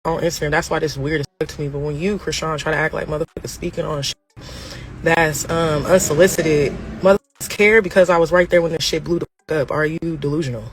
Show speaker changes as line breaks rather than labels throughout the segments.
on Instagram. That's why this weird as fuck to me. But when you, Chrisean, try to act like motherfuckers speaking on shit that's unsolicited, motherfuckers care because I was right there when the shit blew the fuck up. Are you delusional?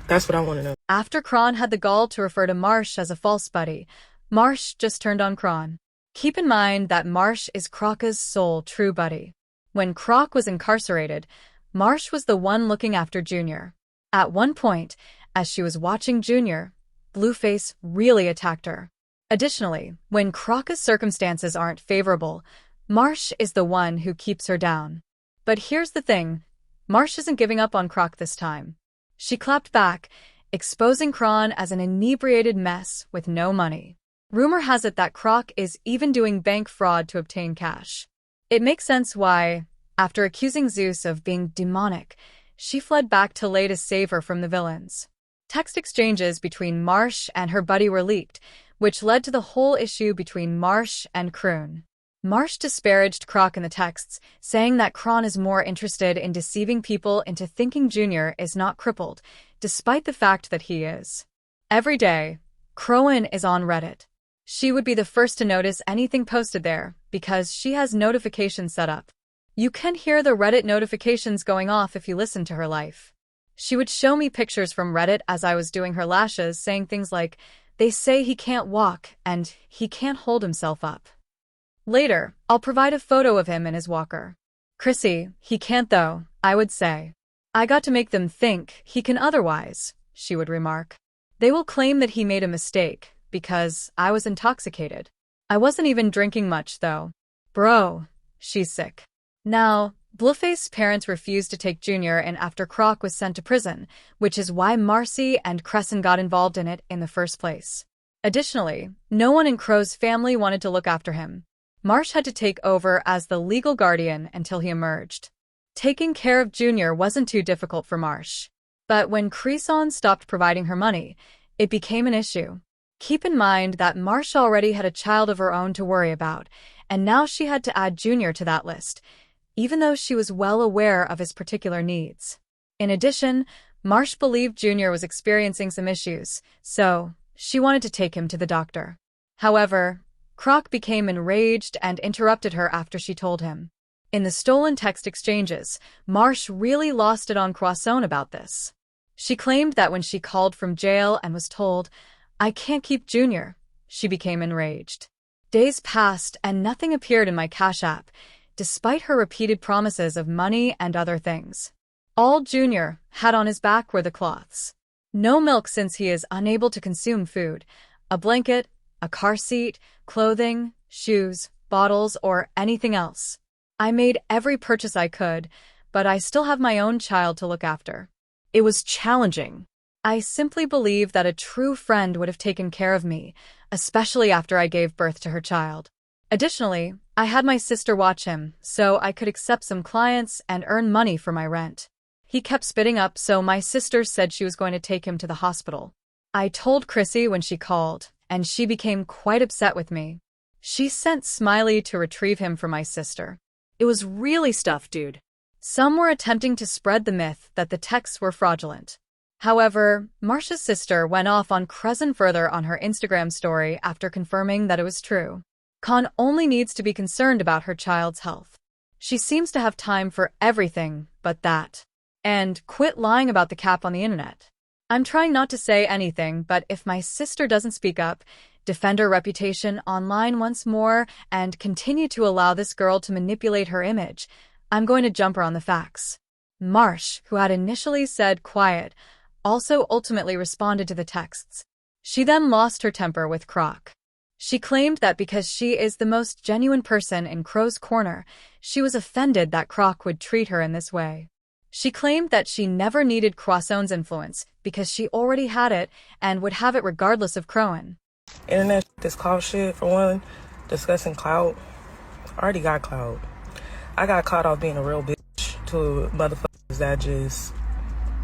That's what I want to know.
After Chrisean had the gall to refer to Marsh as a false buddy, Marsh just turned on Chrisean. Keep in mind that Marsh is Croc's sole true buddy. When Croc was incarcerated, Marsh was the one looking after Junior. At one point, as she was watching Junior, Blueface really attacked her. Additionally, when Croc's circumstances aren't favorable, Marsh is the one who keeps her down. But here's the thing, Marsh isn't giving up on Croc this time. She clapped back, exposing Chrisean as an inebriated mess with no money. Rumor has it that Croc is even doing bank fraud to obtain cash. It makes sense why, after accusing Zeus of being demonic, she fled back to Lay to save her from the villains. Text exchanges between Marsh and her buddy were leaked, which led to the whole issue between Marsh and Chrisean. Marsh disparaged Croc in the texts, saying that Chrisean is more interested in deceiving people into thinking Junior is not crippled, despite the fact that he is. Every day, Chrisean is on Reddit. She would be the first to notice anything posted there, because she has notifications set up. You can hear the Reddit notifications going off if you listen to her life. She would show me pictures from Reddit as I was doing her lashes, saying things like, "They say he can't walk, and he can't hold himself up." Later, I'll provide a photo of him in his walker. "Chrissy, he can't though, I would say. I got to make them think he can otherwise," she would remark. "They will claim that he made a mistake, because I was intoxicated. I wasn't even drinking much though. Bro, she's sick." Now, Blueface's parents refused to take Junior in after Croc was sent to prison, which is why Marcy and Chrisean got involved in it in the first place. Additionally, no one in Crow's family wanted to look after him. Marsh had to take over as the legal guardian until he emerged. Taking care of Junior wasn't too difficult for Marsh. But when Chrisean stopped providing her money, it became an issue. Keep in mind that Marsh already had a child of her own to worry about, and now she had to add Junior to that list, even though she was well aware of his particular needs. In addition, Marsh believed Junior was experiencing some issues, so she wanted to take him to the doctor. However, Croc became enraged and interrupted her after she told him. In the stolen text exchanges, Marsh really lost it on Chrisean about this. She claimed that when she called from jail and was told, "I can't keep Junior," she became enraged. Days passed and nothing appeared in my Cash App, despite her repeated promises of money and other things. All Junior had on his back were the cloths. No milk since he is unable to consume food, a blanket, a car seat, clothing, shoes, bottles, or anything else. I made every purchase I could, but I still have my own child to look after. It was challenging. I simply believe that a true friend would have taken care of me, especially after I gave birth to her child. Additionally, I had my sister watch him, so I could accept some clients and earn money for my rent. He kept spitting up, so my sister said she was going to take him to the hospital. I told Chrissy when she called, and she became quite upset with me. She sent Smiley to retrieve him for my sister. It was really stuff, dude. Some were attempting to spread the myth that the texts were fraudulent. However, Marsh's sister went off on Chrisean further on her Instagram story after confirming that it was true. Con only needs to be concerned about her child's health. She seems to have time for everything but that. And quit lying about the cap on the internet. I'm trying not to say anything, but if my sister doesn't speak up, defend her reputation online once more, and continue to allow this girl to manipulate her image, I'm going to jump her on the facts. Marsh, who had initially said quiet, also ultimately responded to the texts. She then lost her temper with Croc. She claimed that because she is the most genuine person in Crow's corner, she was offended that Croc would treat her in this way. She claimed that she never needed Chrisean's influence because she already had it and would have it regardless of Chrisean.
Internet, this clout shit, for one, discussing clout. I already got clout. I got caught off being a real bitch to motherfuckers that just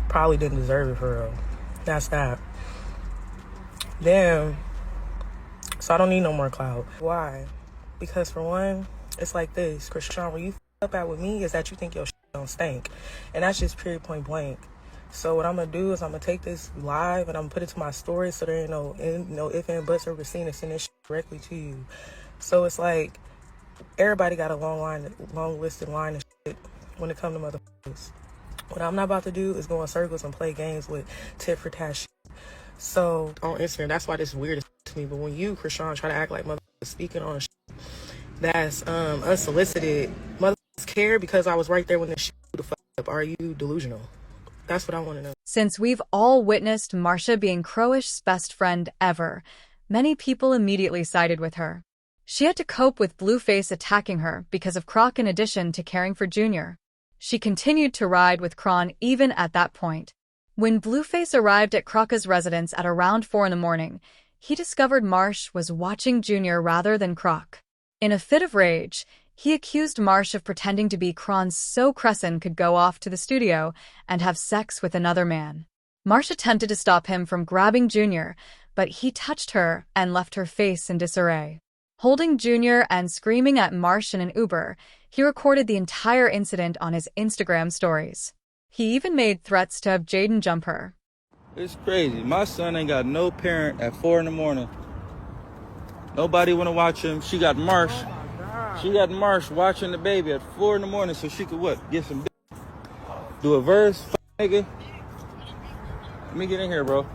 probably didn't deserve it for real. That's that. Then, so I don't need no more clout. Why? Because for one, it's like this. Chrisean, where you up at with me is that you think your shit don't stink. And that's just period point blank. So what I'm gonna do is I'm gonna take this live and I'm gonna put it to my story so there ain't no if and buts or receipts send this shit directly to you. So it's like everybody got a long listed line of shit when it comes to motherfuckers. What I'm not about to do is go in circles and play games with tit for tat shit. So on Instagram, that's why this is weird to me. But when you, Chrisean, try to act like motherfuckers speaking on shit that's unsolicited, motherfuckers care because I was right there when the shit blew the fuck up. Are you delusional? That's what I want to know.
Since we've all witnessed Marcia being Croish's best friend ever, many people immediately sided with her. She had to cope with Blueface attacking her because of Croc in addition to caring for Junior. She continued to ride with Cron even at that point. When Blueface arrived at Croc's residence at around 4 in the morning, he discovered Marsh was watching Junior rather than Croc. In a fit of rage, he accused Marsh of pretending to be Cron so Chrisean could go off to the studio and have sex with another man. Marsh attempted to stop him from grabbing Junior, but he touched her and left her face in disarray. Holding Junior and screaming at Marsh in an Uber, he recorded the entire incident on his Instagram stories. He even made threats to have Jaden jump her.
It's crazy. My son ain't got no parent at 4 in the morning. Nobody want to watch him. She got Marsh. She got Marsh watching the baby at 4 in the morning so she could what? Get some do a verse, nigga. Let me get in here, bro.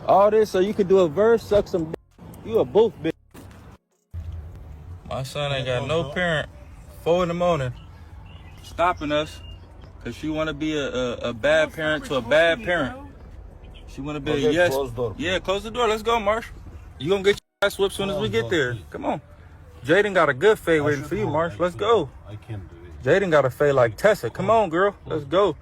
All this so you could do a verse, suck some. You a both bitch. My son ain't got no parent. 4 in the morning. Stopping us. Because she want to be a bad parent to a bad parent. She want to be a yes. Close door. Yeah, close the door. Let's go, Marsh. You going to get your ass whipped as soon as we get there. Come on. Jaden got a good fade waiting for you, Marsh. Let's go.
I can't do it.
Jaden got a fade like Tessa. Come on, girl. Let's go.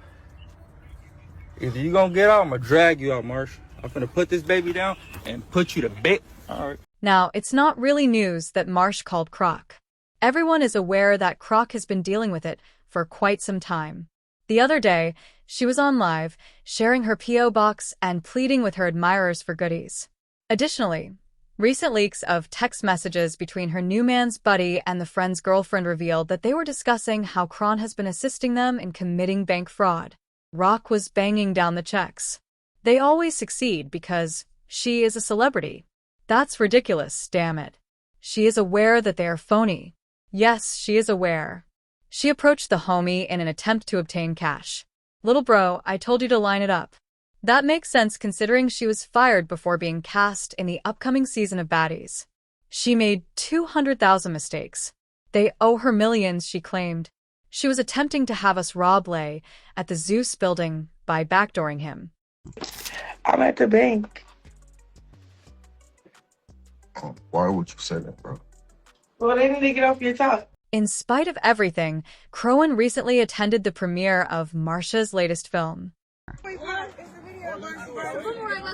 Either you going to get out, I'm going to drag you out, Marsh. I'm going to put this baby down and put you to bed. All right.
Now, it's not really news that Marsh called Croc. Everyone is aware that Croc has been dealing with it for quite some time. The other day, she was on live, sharing her P.O. box and pleading with her admirers for goodies. Additionally, recent leaks of text messages between her new man's buddy and the friend's girlfriend revealed that they were discussing how Cron has been assisting them in committing bank fraud. Rock was banging down the checks. They always succeed because she is a celebrity. That's ridiculous, damn it. She is aware that they are phony. Yes, she is aware. She approached the homie in an attempt to obtain cash. Little bro, I told you to line it up. That makes sense considering she was fired before being cast in the upcoming season of Baddies. She made 200,000 mistakes. They owe her millions, she claimed. She was attempting to have us rob Lay at the Zeus building by backdooring him.
I'm at the bank.
Why would you say that, bro?
Well, they need to get off your top.
In spite of everything, Crowan recently attended the premiere of Marsha's latest film.
Let's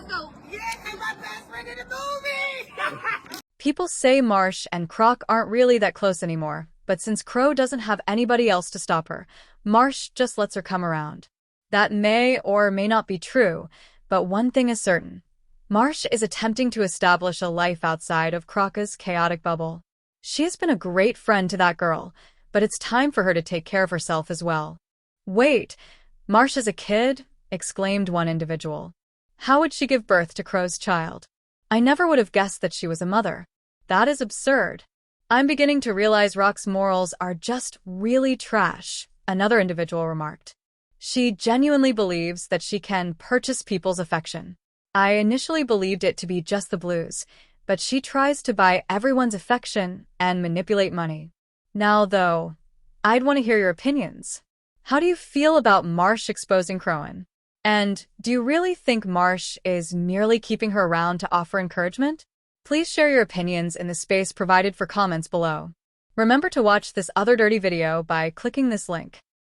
go. Yes, I'm my best friend in the movie.
People say Marsh and Croc aren't really that close anymore, but since Crow doesn't have anybody else to stop her, Marsh just lets her come around. That may or may not be true, but one thing is certain. Marsh is attempting to establish a life outside of Croc's chaotic bubble. She has been a great friend to that girl, but it's time for her to take care of herself as well. Wait, Marsh is a kid? Exclaimed one individual. How would she give birth to Crow's child? I never would have guessed that she was a mother. That is absurd. I'm beginning to realize Rock's morals are just really trash, another individual remarked. She genuinely believes that she can purchase people's affection. I initially believed it to be just the blues, but she tries to buy everyone's affection and manipulate money. Now, though, I'd want to hear your opinions. How do you feel about Marsh exposing Crowan? And do you really think Marsh is merely keeping her around to offer encouragement? Please share your opinions in the space provided for comments below. Remember to watch this other dirty video by clicking this link.